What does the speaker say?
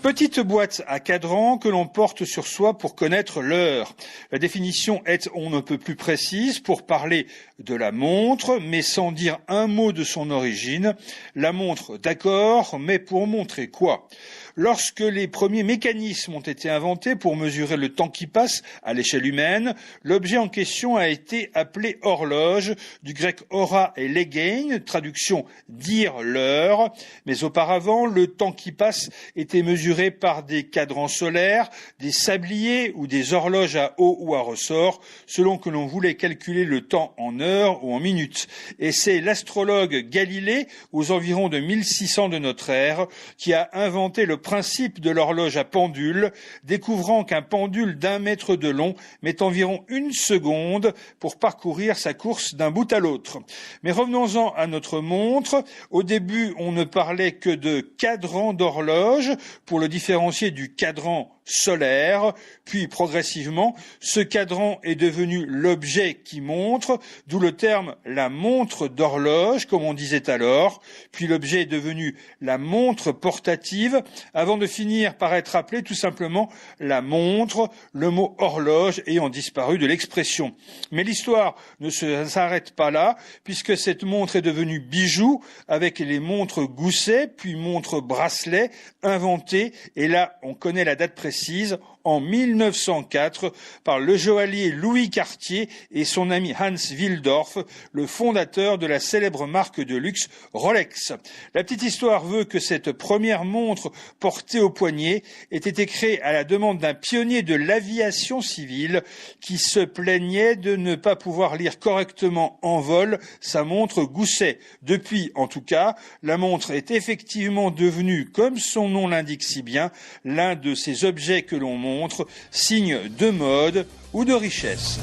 Petite boîte à cadran que l'on porte sur soi pour connaître l'heure. La définition est on ne peut plus précise pour parler de la montre, mais sans dire un mot de son origine. La montre, d'accord, mais pour montrer quoi ? Lorsque les premiers mécanismes ont été inventés pour mesurer le temps qui passe à l'échelle humaine, l'objet en question a été appelé horloge, du grec hora et legein, traduction dire l'heure. Mais auparavant, le temps qui passe était mesuré par des cadrans solaires, des sabliers ou des horloges à eau ou à ressort, selon que l'on voulait calculer le temps en heures ou en minutes. Et c'est l'astrologue Galilée, aux environs de 1600 de notre ère, qui a inventé le principe de l'horloge à pendule, découvrant qu'un pendule d'1 mètre de long met environ 1 seconde pour parcourir sa course d'un bout à l'autre. Mais revenons-en à notre montre. Au début, on ne parlait que de cadran d'horloge pour le différencier du cadran solaire, puis progressivement, ce cadran est devenu l'objet qui montre, d'où le terme la montre d'horloge, comme on disait alors, puis l'objet est devenu la montre portative, avant de finir par être appelé tout simplement la montre, le mot horloge ayant disparu de l'expression. Mais l'histoire ne s'arrête pas là, puisque cette montre est devenue bijou, avec les montres gousset, puis montres bracelet, inventées, et là on connaît la date précise, en 1904 par le joaillier Louis Cartier et son ami Hans Willdorf, le fondateur de la célèbre marque de luxe Rolex. La petite histoire veut que cette première montre portée au poignet ait été créée à la demande d'un pionnier de l'aviation civile qui se plaignait de ne pas pouvoir lire correctement en vol sa montre gousset. Depuis, en tout cas, la montre est effectivement devenue, comme son nom l'indique si bien, l'un de ces objets que l'on montre, signe de mode ou de richesse.